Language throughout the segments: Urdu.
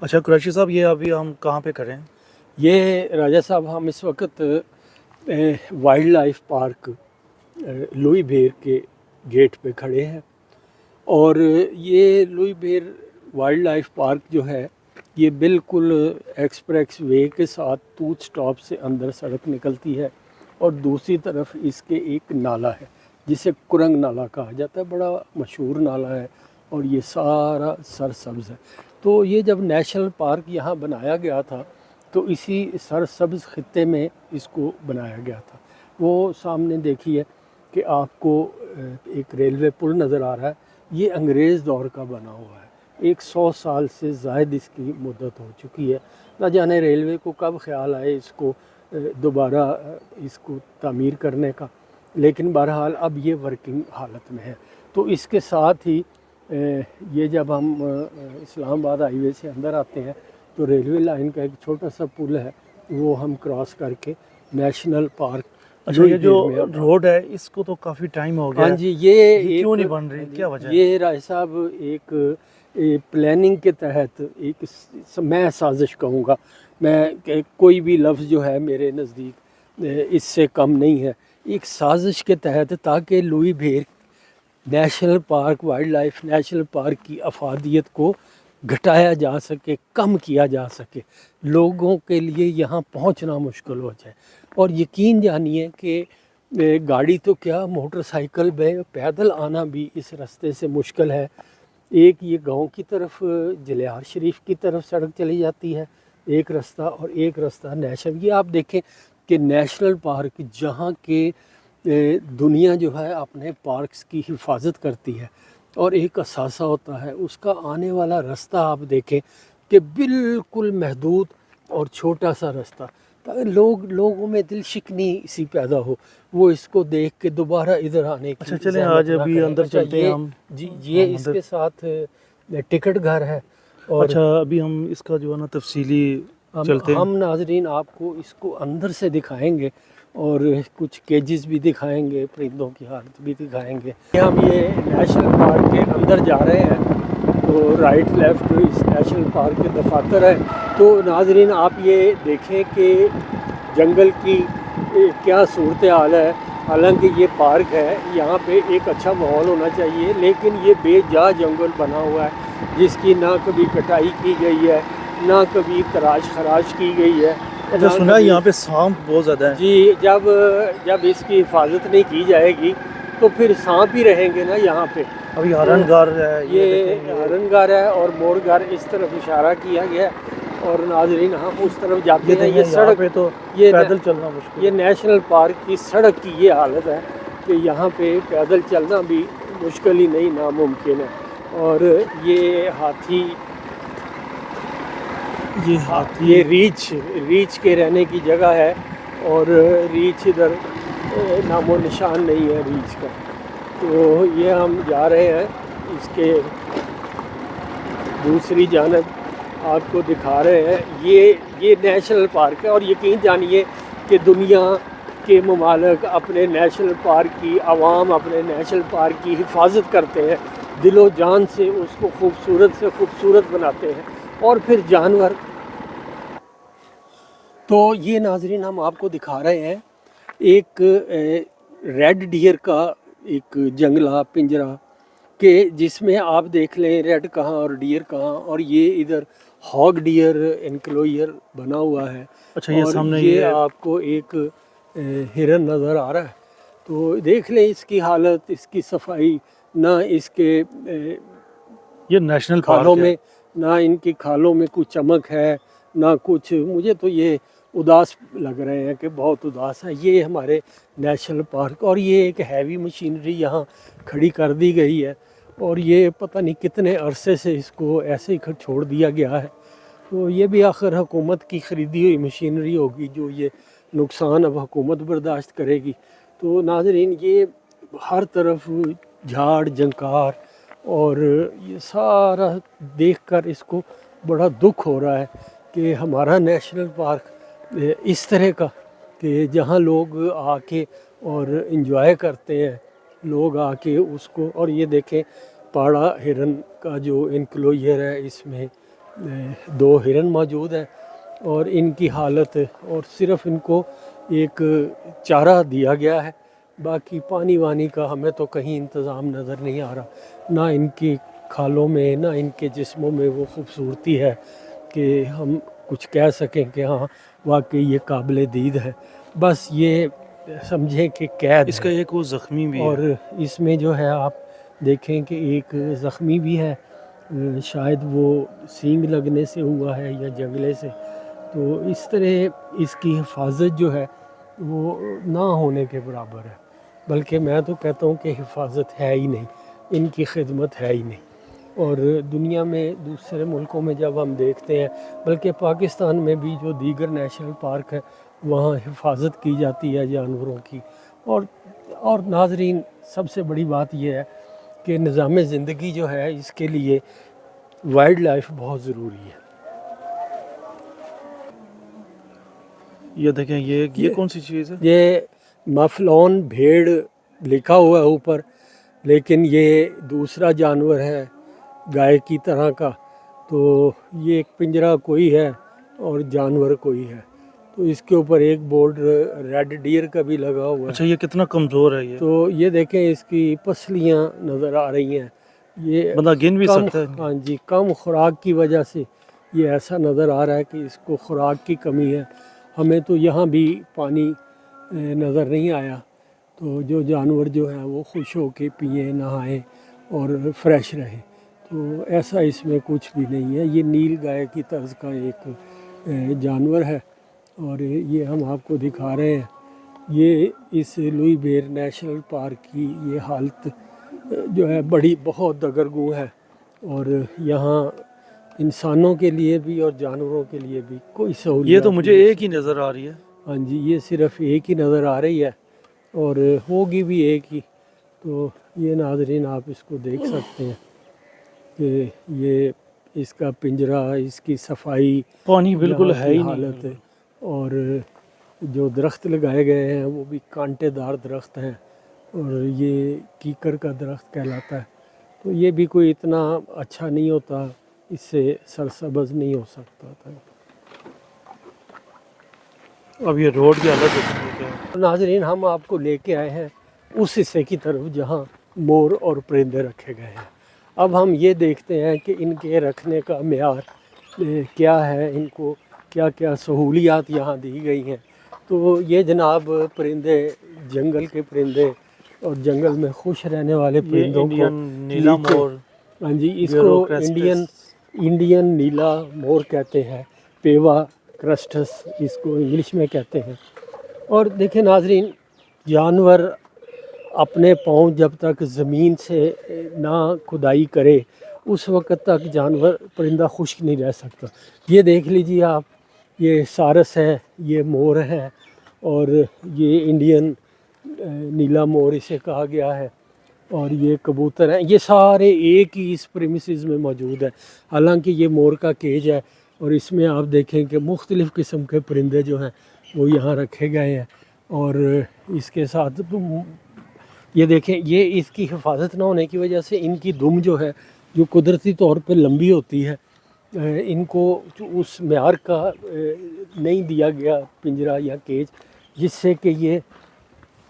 اچھا قریشی صاحب، یہ ابھی ہم کہاں پہ کریں؟ یہ راجہ صاحب ہم اس وقت وائلڈ لائف پارک لوئی بھیر کے گیٹ پہ کھڑے ہیں، اور یہ لوئی بھیر وائلڈ لائف پارک جو ہے یہ بالکل ایکسپریس وے کے ساتھ توت سٹاپ سے اندر سڑک نکلتی ہے، اور دوسری طرف اس کے ایک نالہ ہے جسے کرنگ نالہ کہا جاتا ہے، بڑا مشہور نالہ ہے، اور یہ سارا سرسبز ہے۔ تو یہ جب نیشنل پارک یہاں بنایا گیا تھا تو اسی سرسبز خطے میں اس کو بنایا گیا تھا۔ وہ سامنے دیکھیے کہ آپ کو ایک ریلوے پل نظر آ رہا ہے، یہ انگریز دور کا بنا ہوا ہے، 100 سال سے زائد اس کی مدت ہو چکی ہے۔ نہ جانے ریلوے کو کب خیال آئے اس کو دوبارہ اس کو تعمیر کرنے کا، لیکن بہرحال اب یہ ورکنگ حالت میں ہے۔ تو اس کے ساتھ ہی یہ جب ہم اسلام آباد ہائی وے سے اندر آتے ہیں تو ریلوے لائن کا ایک چھوٹا سا پل ہے، وہ ہم کراس کر کے نیشنل پارک اچھا، یہ جو میں روڈ ہے اس کو تو کافی ٹائم ہو گیا ہاں ہے، جی، یہ کیوں نہیں بن رہی؟ کیا وجہ ہے؟ یہ رائے صاحب ایک پلاننگ کے تحت ایک میں سازش کہوں گا، میں کہ کوئی بھی لفظ جو ہے میرے نزدیک اس سے کم نہیں ہے، ایک سازش کے تحت تاکہ Lohi Bhir national park wildlife national park کی افادیت کو گھٹایا جا سکے، کم کیا جا سکے، لوگوں کے لیے یہاں پہنچنا مشکل ہو جائے۔ اور یقین جانیے کہ گاڑی تو کیا، موٹر سائیکل میں پیدل آنا بھی اس رستے سے مشکل ہے۔ ایک یہ گاؤں کی طرف جلیار شریف کی طرف سڑک چلی جاتی ہے ایک رستہ، اور ایک رستہ نیشنل۔ یہ آپ دیکھیں کہ نیشنل پارک جہاں کے دنیا جو ہے اپنے پارکس کی حفاظت کرتی ہے اور ایک اثاثہ ہوتا ہے، اس کا آنے والا رستہ آپ دیکھیں کہ بالکل محدود اور چھوٹا سا رستہ، تاکہ لوگوں میں دل شکنی اسی پیدا ہو، وہ اس کو دیکھ کے دوبارہ ادھر آنے کی اچھا چلیں زحمت آج نہ ابھی کریں۔ اندر اچھا چلتے ہیں ہم۔ جی، یہ اس اندر، کے ساتھ ٹکٹ گھر ہے، اور اچھا ابھی ہم اس کا جو ہے نا تفصیلی چلتے ہیں۔ ہم ناظرین آپ کو اس کو اندر سے دکھائیں گے، اور کچھ کیجز بھی دکھائیں گے، پرندوں کی حالت بھی دکھائیں گے۔ ہم یہ نیشنل پارک کے اندر جا رہے ہیں، تو رائٹ لیفٹ اس نیشنل پارک کے دفاتر ہے۔ تو ناظرین آپ یہ دیکھیں کہ جنگل کی کیا صورتحال ہے۔ حالانکہ یہ پارک ہے، یہاں پہ ایک اچھا ماحول ہونا چاہیے، لیکن یہ بے جا جنگل بنا ہوا ہے جس کی نہ کبھی کٹائی کی گئی ہے، نہ کبھی تراش خراش کی گئی ہے۔ اچھا سنا ہے یہاں پہ سانپ بہت زیادہ ہیں۔ جی، جب اس کی حفاظت نہیں کی جائے گی تو پھر سانپ ہی رہیں گے نا یہاں پہ۔ ابھی ہرن گار ہے، یہ دیکھیں ہرن گار ہے اور مور گار، اس طرف اشارہ کیا گیا ہے، اور ناظرین ہم اس طرف جاتے ہیں۔ یہ یہاں سڑک پہ تو یہ پیدل چلنا مشکل یہ ہے۔ نیشنل پارک کی سڑک کی یہ حالت ہے کہ یہاں پہ پیدل چلنا بھی مشکل ہی نہیں، ناممکن ہے۔ اور یہ ہاتھی، یہ ریچھ کے رہنے کی جگہ ہے، اور ریچھ ادھر نام و نشان نہیں ہے ریچھ کا۔ تو یہ ہم جا رہے ہیں اس کے دوسری جانب، آپ کو دکھا رہے ہیں۔ یہ نیشنل پارک ہے، اور یقین جانیے کہ دنیا کے ممالک اپنے نیشنل پارک کی، عوام اپنے نیشنل پارک کی حفاظت کرتے ہیں، دل و جان سے اس کو خوبصورت سے خوبصورت بناتے ہیں، اور پھر جانور۔ تو یہ ناظرین ہم آپ کو دکھا رہے ہیں ایک ریڈ ڈیئر کا ایک جنگلہ پنجرہ، کہ جس میں آپ دیکھ لیں ریڈ کہاں اور ڈیئر کہاں، اور یہ ادھر ہاگ ڈیئر انکلوئر بنا ہوا ہے، اچھا یہ اور سامنے یہ آپ کو ایک ہرن نظر آ رہا ہے۔ تو دیکھ لیں اس کی حالت، اس کی صفائی، نہ اس کے یہ نیشنل کھالوں پارک ہے۔ میں، نہ ان کی کھالوں میں کچھ چمک ہے، نہ کچھ۔ مجھے تو یہ اداس لگ رہے ہیں کہ بہت اداس ہے۔ یہ ہمارے نیشنل پارک، اور یہ ایک ہیوی مشینری یہاں کھڑی کر دی گئی ہے، اور یہ پتہ نہیں کتنے عرصے سے اس کو ایسے ہی چھوڑ دیا گیا ہے۔ تو یہ بھی آخر حکومت کی خریدی ہوئی مشینری ہوگی، جو یہ نقصان اب حکومت برداشت کرے گی۔ تو ناظرین یہ ہر طرف جھاڑ جھنکار، اور یہ سارا دیکھ کر اس کو بڑا دکھ ہو رہا ہے کہ ہمارا نیشنل پارک اس طرح کا، کہ جہاں لوگ آ کے اور انجوائے کرتے ہیں، لوگ آ کے اس کو۔ اور یہ دیکھیں پاڑا ہرن کا جو انکلوئر ہے، اس میں دو ہرن موجود ہیں اور ان کی حالت، اور صرف ان کو ایک چارہ دیا گیا ہے، باقی پانی وانی کا ہمیں تو کہیں انتظام نظر نہیں آ رہا، نہ ان کی کھالوں میں نہ ان کے جسموں میں وہ خوبصورتی ہے کہ ہم کچھ کہہ سکیں کہ ہاں واقعی یہ قابل دید ہے۔ بس یہ سمجھیں کہ قید اس کا ہے۔ ایک وہ زخمی بھی اور ہے، اس میں جو ہے آپ دیکھیں کہ ایک زخمی بھی ہے، شاید وہ سینگ لگنے سے ہوا ہے یا جنگلے سے۔ تو اس طرح اس کی حفاظت جو ہے وہ نہ ہونے کے برابر ہے، بلکہ میں تو کہتا ہوں کہ حفاظت ہے ہی نہیں، ان کی خدمت ہے ہی نہیں۔ اور دنیا میں دوسرے ملکوں میں جب ہم دیکھتے ہیں، بلکہ پاکستان میں بھی جو دیگر نیشنل پارک ہیں وہاں حفاظت کی جاتی ہے جانوروں کی۔ اور ناظرین، سب سے بڑی بات یہ ہے کہ نظام زندگی جو ہے اس کے لیے وائلڈ لائف بہت ضروری ہے۔ یہ دیکھیں یہ کون سی چیز ہے؟ یہ مفلون بھیڑ لکھا ہوا ہے اوپر، لیکن یہ دوسرا جانور ہے گائے کی طرح کا، تو یہ ایک پنجرہ کوئی ہے اور جانور کوئی ہے، تو اس کے اوپر ایک بورڈ ریڈ ڈیئر کا بھی لگا ہوا ہے۔ اچھا، یہ کتنا کمزور ہے؟ یہ تو یہ دیکھیں اس کی پسلیاں نظر آ رہی ہیں، یہ بندہ گن بھی کم، سکتا ہے؟ ہاں جی، کم خوراک کی وجہ سے یہ ایسا نظر آ رہا ہے کہ اس کو خوراک کی کمی ہے۔ ہمیں تو یہاں بھی پانی نظر نہیں آیا، تو جو جانور جو ہیں وہ خوش ہو کے پئیں، نہائیں اور فریش رہیں، تو ایسا اس میں کچھ بھی نہیں ہے۔ یہ نیل گائے کی طرز کا ایک جانور ہے، اور یہ ہم آپ کو دکھا رہے ہیں۔ یہ اس لوئی بیر نیشنل پارک کی یہ حالت جو ہے بڑی بہت دگرگوں ہے، اور یہاں انسانوں کے لیے بھی اور جانوروں کے لیے بھی کوئی سہولیات یہ تو مجھے نہیں۔ ایک ہی نظر آ رہی ہے۔ ہاں جی، یہ صرف ایک ہی نظر آ رہی ہے اور ہوگی بھی ایک ہی۔ تو یہ ناظرین آپ اس کو دیکھ سکتے ہیں کہ یہ اس کا پنجرہ، اس کی صفائی، پانی بالکل یہاں ہے کی ہی حالت، نہیں۔ اور جو درخت لگائے گئے ہیں وہ بھی کانٹے دار درخت ہیں، اور یہ کیکر کا درخت کہلاتا ہے، تو یہ بھی کوئی اتنا اچھا نہیں ہوتا، اس سے سرسبز نہیں ہو سکتا تھا۔ اب یہ روڈ کی حالت دیکھیں کیا ہے۔ ناظرین، ہم آپ کو لے کے آئے ہیں اس حصے کی طرف جہاں مور اور پرندے رکھے گئے ہیں۔ اب ہم یہ دیکھتے ہیں کہ ان کے رکھنے کا معیار کیا ہے، ان کو کیا کیا سہولیات یہاں دی گئی ہیں۔ تو یہ جناب پرندے، جنگل کے پرندے اور جنگل میں خوش رہنے والے یہ پرندوں کو انڈین نیلا مور، ہاں جی، اس کو بیوروکریسٹس، انڈین نیلا مور کہتے ہیں، پیوا کرسٹس اس کو انگلش میں کہتے ہیں۔ اور دیکھیں ناظرین، جانور اپنے پاؤں جب تک زمین سے نہ کھدائی کرے اس وقت تک جانور پرندہ خشک نہیں رہ سکتا۔ یہ دیکھ لیجیے آپ، یہ سارس ہے، یہ مور ہے، اور یہ انڈین نیلا مور اسے کہا گیا ہے، اور یہ کبوتر ہیں، یہ سارے ایک ہی اس پریمیسز میں موجود ہیں۔ حالانکہ یہ مور کا کیج ہے، اور اس میں آپ دیکھیں کہ مختلف قسم کے پرندے جو ہیں وہ یہاں رکھے گئے ہیں، اور اس کے ساتھ یہ دیکھیں، یہ اس کی حفاظت نہ ہونے کی وجہ سے ان کی دم جو ہے، جو قدرتی طور پہ لمبی ہوتی ہے، ان کو اس معیار کا نہیں دیا گیا پنجرہ یا کیج جس سے کہ یہ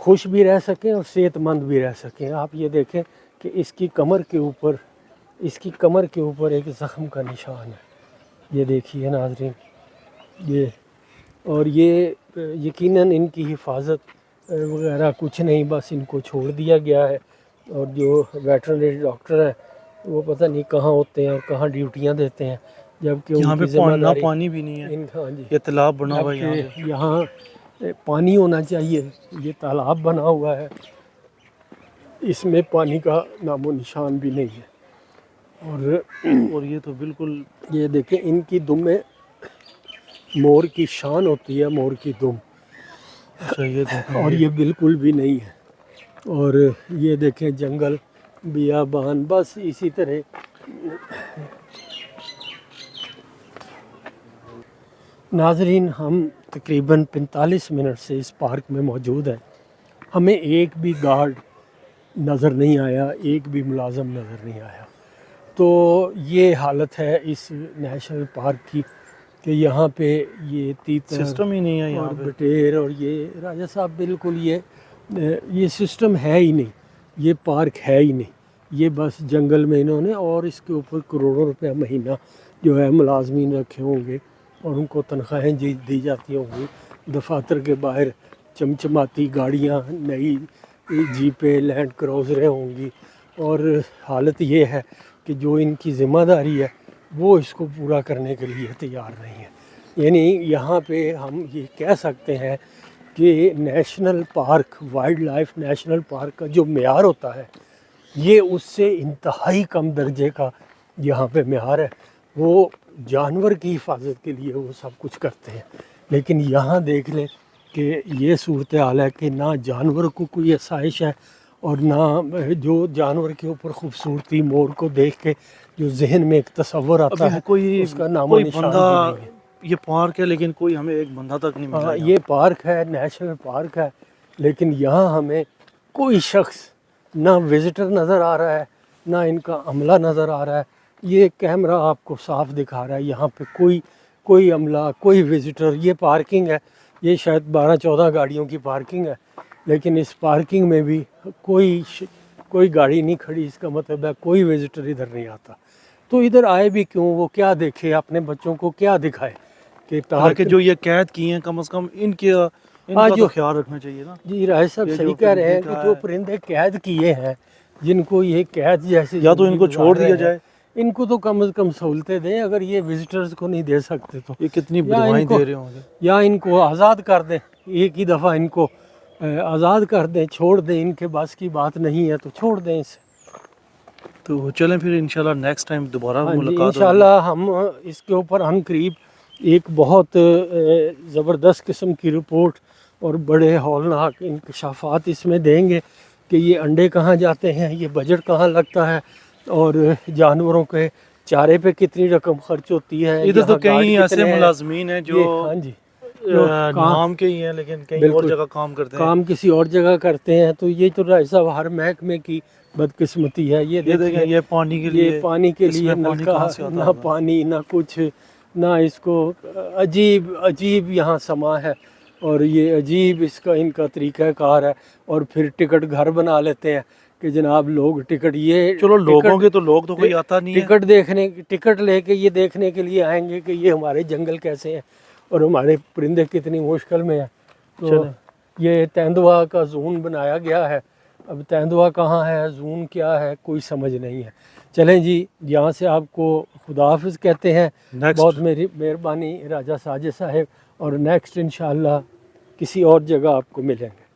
خوش بھی رہ سکیں اور صحت مند بھی رہ سکیں۔ آپ یہ دیکھیں کہ اس کی کمر کے اوپر ایک زخم کا نشان ہے، یہ دیکھیے ناظرین، یہ، اور یہ یقیناً ان کی حفاظت وغیرہ کچھ نہیں، بس ان کو چھوڑ دیا گیا ہے، اور جو ویٹرنری ڈاکٹر ہیں وہ پتہ نہیں کہاں ہوتے ہیں اور کہاں ڈیوٹیاں دیتے ہیں، جبکہ یہاں ان پہ کی ذمہ نہ داری پانی بھی نہیں ہے، ہاں جی، یہ تالاب بنا ہوا ہے یہاں جبکہ پہ۔ یہاں پانی ہونا چاہیے، یہ تالاب بنا ہوا ہے، اس میں پانی کا نام و نشان بھی نہیں ہے۔ اور یہ تو بالکل، یہ دیکھیں ان کی دم میں مور کی شان ہوتی ہے، مور کی دم، اچھا یہ دیکھیں، اور یہ بالکل بھی نہیں ہے۔ اور یہ دیکھیں جنگل، بیابان، بس اسی طرح۔ ناظرین، ہم تقریباً 45 منٹ سے اس پارک میں موجود ہیں، ہمیں ایک بھی گارڈ نظر نہیں آیا، ایک بھی ملازم نظر نہیں آیا۔ تو یہ حالت ہے اس نیشنل پارک کی کہ یہاں پہ یہ تیتر سسٹم ہی نہیں ہے یہاں اور پہ. بٹیر اور یہ راجہ صاحب بالکل یہ سسٹم ہے ہی نہیں، یہ پارک ہے ہی نہیں، یہ بس جنگل میں انہوں نے، اور اس کے اوپر کروڑوں روپے مہینہ جو ہے ملازمین رکھے ہوں گے اور ان کو تنخواہیں دی جاتی ہوں گی، دفاتر کے باہر چمچماتی گاڑیاں، نئی جیپیں، لینڈ کروزریں ہوں گی، اور حالت یہ ہے کہ جو ان کی ذمہ داری ہے وہ اس کو پورا کرنے کے لیے تیار نہیں ہے۔ یعنی یہاں پہ ہم یہ کہہ سکتے ہیں کہ national park, wildlife national park کا جو معیار ہوتا ہے یہ اس سے انتہائی کم درجے کا یہاں پہ معیار ہے۔ وہ جانور کی حفاظت کے لیے وہ سب کچھ کرتے ہیں، لیکن یہاں دیکھ لیں کہ یہ صورتحال ہے کہ نہ جانور کو کوئی آسائش ہے، اور نہ جو جانور کے اوپر خوبصورتی، مور کو دیکھ کے جو ذہن میں ایک تصور آتا ابھی ہے کوئی اس کا نام و نشان بھی بندہ، نہیں ہے۔ یہ پارک ہے لیکن کوئی ہمیں ایک بندہ تک نہیں ملا ہاں یہاں. یہ پارک ہے، نیشنل پارک ہے، لیکن یہاں ہمیں کوئی شخص نہ وزٹر نظر آ رہا ہے، نہ ان کا عملہ نظر آ رہا ہے۔ یہ کیمرہ آپ کو صاف دکھا رہا ہے، یہاں پہ کوئی عملہ، کوئی وزٹر، یہ پارکنگ ہے، یہ شاید 12-14 گاڑیوں کی پارکنگ ہے، لیکن اس پارکنگ میں بھی کوئی گاڑی نہیں کھڑی، اس کا مطلب ہے کوئی وزٹر ادھر نہیں آتا۔ تو ادھر آئے بھی کیوں؟ وہ کیا دیکھے؟ اپنے بچوں کو کیا دکھائے کہ حالانکہ جو یہ قید کی ہیں کم از کم ان کا تو خیال رکھنا چاہیے نا. جی راج صاحب یہ صحیح جو کہہ رہے ہیں پرندے کہ کا جو ہے، پرندے قید کیے ہیں، جن کو یہ قید جیسے یا تو ان کو زندگی چھوڑ گزار دیا رہے جائے. ہیں، ان کو تو کم از کم سہولتیں دیں، اگر یہ وزٹرز کو نہیں دے سکتے تو یہ کتنی یا بدوائیں ان کو دے رہے ہوں گے. یا ان کو آزاد کر دیں، ایک ہی دفعہ ان کو آزاد کر دیں، چھوڑ دیں، ان کے بس کی بات نہیں ہے تو چھوڑ دیں اسے۔ تو چلیں پھر انشاءاللہ نیکسٹ ٹائم دوبارہ ہاں جی ملاقات ہوگی. انشاءاللہ ہم اس کے اوپر ہم قریب ایک بہت زبردست قسم کی رپورٹ اور بڑے ہولناک انکشافات اس میں دیں گے کہ یہ انڈے کہاں جاتے ہیں، یہ بجٹ کہاں لگتا ہے، اور جانوروں کے چارے پہ کتنی رقم خرچ ہوتی ہے، ادھر تو یہاں گارڈ کئی ایسے کتنے ہیں، ملازمین ہیں جو یہ ہاں جی جو نام کے ہی ہیں لیکن کہیں اور بالکل جگہ کام کرتے ہیں. کام کسی اور جگہ کرتے ہیں۔ تو یہ تو رائے صاحب ہر محکمے کی بدقسمتی ہے۔ یہ یہ دیکھیں دیکھیے یہ پانی کے یہ لیے، پانی کے اس لیے میں پانی نلکا، کہاں سے آتا نہ ہوگا. پانی نہ کچھ، نہ اس کو عجیب یہاں سما ہے، اور یہ عجیب اس کا ان کا طریقہ کار ہے، اور پھر ٹکٹ گھر بنا لیتے ہیں کہ جناب لوگ ٹکٹ، یہ چلو لوگوں ٹکٹ کے تو لوگ تو کوئی آتا نہیں ہے. ٹکٹ لے کے یہ دیکھنے کے لیے آئیں گے کہ یہ ہمارے جنگل کیسے ہیں اور ہمارے پرندے کتنی مشکل میں ہیں۔ تو چلیں یہ تیندوا کا زون بنایا گیا ہے، اب تیندوا کہاں ہے، زون کیا ہے، کوئی سمجھ نہیں ہے۔ چلیں جی یہاں سے آپ کو خدا حافظ کہتے ہیں، نیکسٹ. بہت میری مہربانی راجہ ساجد صاحب، اور نیکسٹ انشاءاللہ کسی اور جگہ آپ کو ملیں گے۔